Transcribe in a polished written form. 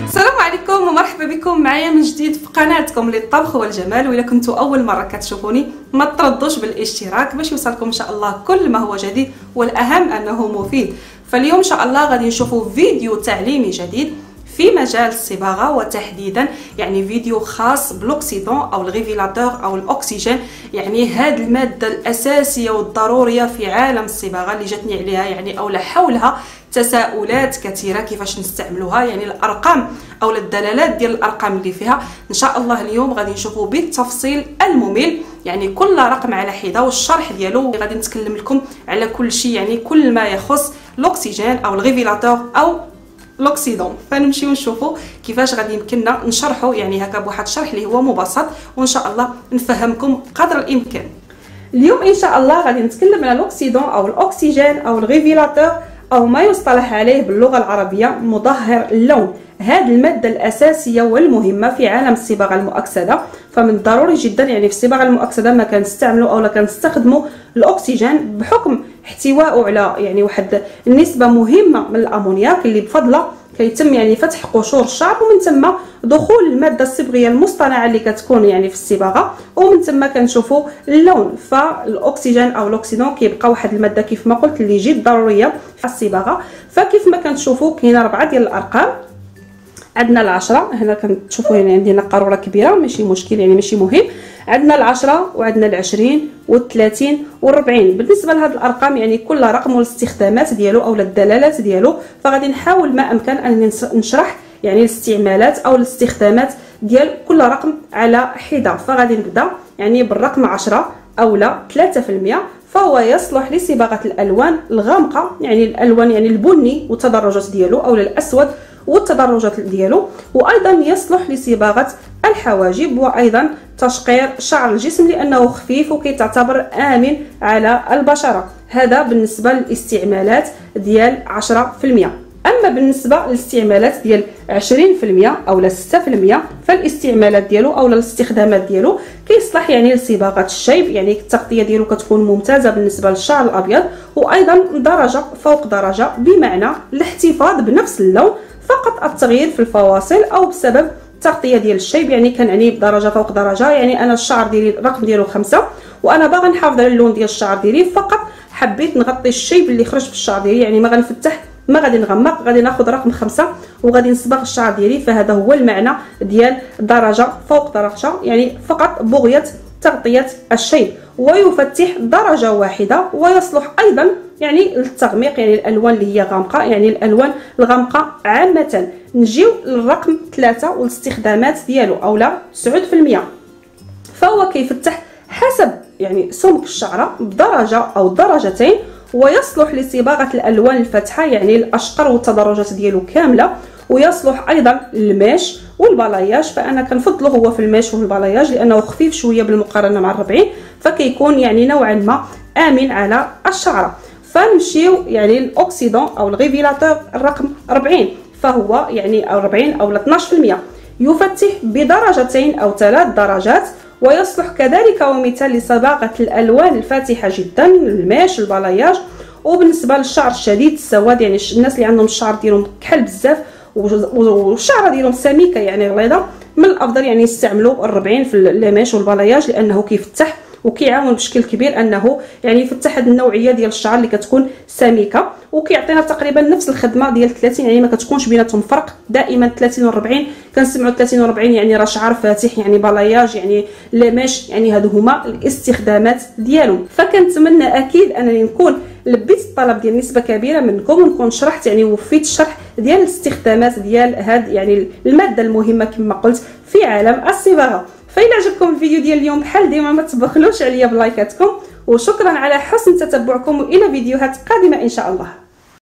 السلام عليكم ومرحبا بكم معايا من جديد في قناتكم للطبخ والجمال. وإلا كنتوا اول مره كتشوفوني ما تردوش بالاشتراك باش يوصلكم ان شاء الله كل ما هو جديد، والاهم انه مفيد. فاليوم ان شاء الله غادي نشوفوا فيديو تعليمي جديد في مجال الصباغه، وتحديدا يعني فيديو خاص بالاوكسيدون او الريفيلاتور او الاكسجين، يعني هذه الماده الاساسيه والضروريه في عالم الصباغه اللي جاتني عليها يعني او حولها تساؤلات كثيره كيفاش نستعملوها، يعني الارقام او الدلالات ديال الارقام اللي فيها. ان شاء الله اليوم غادي نشوفوا بالتفصيل الممل، يعني كل رقم على حده والشرح ديالو. غادي نتكلم لكم على كل شيء، يعني كل ما يخص الاكسجين او الريفيلاتور او الاكسيدون. فنمشيو نشوفوا كيفاش غادي يمكننا نشرحوا يعني هكا بواحد الشرح اللي هو مبسط، وان شاء الله نفهمكم قدر الامكان. اليوم ان شاء الله غادي نتكلم على الاكسيدون او الاكسجين او الريفيلاتور، او ما يصطلح عليه باللغه العربيه مظهر اللون. هذه الماده الاساسيه والمهمه في عالم الصباغه المؤكسده، فمن الضروري جدا يعني في الصباغه المؤكسده ما كنستعملوا او لا كنستخدموا الاكسجين بحكم احتوائه على يعني واحد النسبه مهمه من الامونياك اللي بفضله كيتم يعني فتح قشور الشعر، ومن ثم دخول الماده الصبغيه المصطنعه اللي كتكون يعني في الصباغه، ومن ثم كنشوفوا اللون. فالاكسجين او الاكسيدون كيبقى واحد الماده كيف ما قلت اللي جد ضروريه في الصباغه. فكيف ما كنشوفوا كاينه 4 ديال الارقام. عندنا ال10 هنا كنشوفوا يعني عندنا قاروره كبيره ماشي مشكل يعني ماشي مهم. عندنا ال10 وعندنا ال20 وال30 وال40. بالنسبه لهاد الارقام يعني كل رقم والاستخدامات ديالو او الدلالات ديالو، فغادي نحاول ما امكن ان نشرح يعني الاستعمالات او الاستخدامات ديال كل رقم على حده. فغادي نبدا يعني بالرقم 10 او لا 3%، فهو يصلح لصباغه الالوان الغامقه، يعني الالوان يعني البني والتدرجات ديالو او الاسود والتدرجات ديالو، وايضا يصلح لصباغه الحواجب وايضا تشقير شعر الجسم لانه خفيف وكيتعتبر امن على البشره. هذا بالنسبه للاستعمالات ديال 10%. اما بالنسبه للاستعمالات ديال 20% او لا 6%، فالاستعمالات ديالو او الاستخدامات ديالو كيصلح يعني لصباغه الشيب، يعني التغطيه ديالو كتكون ممتازه بالنسبه للشعر الابيض، وايضا درجه فوق درجه بمعنى الاحتفاظ بنفس اللون، فقط التغيير في الفواصل او بسبب التغطيه ديال الشيب. يعني كنعني بدرجه فوق درجه، يعني انا الشعر ديالي الرقم ديالو 5 وانا باغا نحافظ على اللون ديال الشعر ديالي، فقط حبيت نغطي الشيب اللي خرج في الشعر ديالي، يعني ما غنفتح ما غادي نغمق، غادي ناخذ رقم 5 وغادي نصبغ الشعر ديالي. فهذا هو المعنى ديال درجه فوق درجه، يعني فقط بغيه تغطيه الشيب، ويفتح درجه واحده، ويصلح ايضا يعني للتغميق، يعني الالوان اللي هي غامقه، يعني الالوان الغامقه عامه. نجيو للرقم 3 والاستخدامات ديالو او لا 9%، فهو كيفتح حسب يعني سمك الشعره بدرجه او درجتين، ويصلح لصباغه الالوان الفاتحه يعني الاشقر والتدرجات ديالو كامله، ويصلح ايضا للماش والبلاياج. فانا كنفضله هو في الماش والبلاياج لانه خفيف شويه بالمقارنه مع 40، فكيكون يعني نوعا ما امن على الشعره. فنمشيو يعني الاكسيدون او الريفيلاتور الرقم 40، فهو يعني 40 او 12%، يفتح بدرجتين او 3 درجات، ويصلح كذلك ومثال لصباغه الالوان الفاتحه جدا، الماش البلاياج. وبالنسبه للشعر الشديد السواد، يعني الناس اللي عندهم الشعر ديالهم كحل بزاف والشعره ديالهم سميكه يعني غليظه، من الافضل يعني يستعملوا 40 في الماش والبلاياج، لانه كيفتح وكيعاون بشكل كبير انه يعني يفتح هذه النوعيه ديال الشعر اللي كتكون سميكه، وكيعطينا تقريبا نفس الخدمه ديال 30، يعني ما كتكونش بيناتهم فرق. دائما 30 و 40 كنسمعوا 30 و 40 يعني راه شعر فاتح، يعني بلاياج يعني لاماش، يعني هادو هما الاستخدامات ديالهم. فكنتمنى اكيد انني نكون لبيت الطلب ديال نسبه كبيره منكم، ونكون شرحت يعني وفيت الشرح ديال الاستخدامات ديال هاد يعني الماده المهمه كما قلت في عالم الصباغه. فإلا عجبكم الفيديو ديال اليوم بحال ديما ما تبخلوش عليا بلايكاتكم، وشكرا على حسن تتبعكم، والى فيديوهات قادمه ان شاء الله.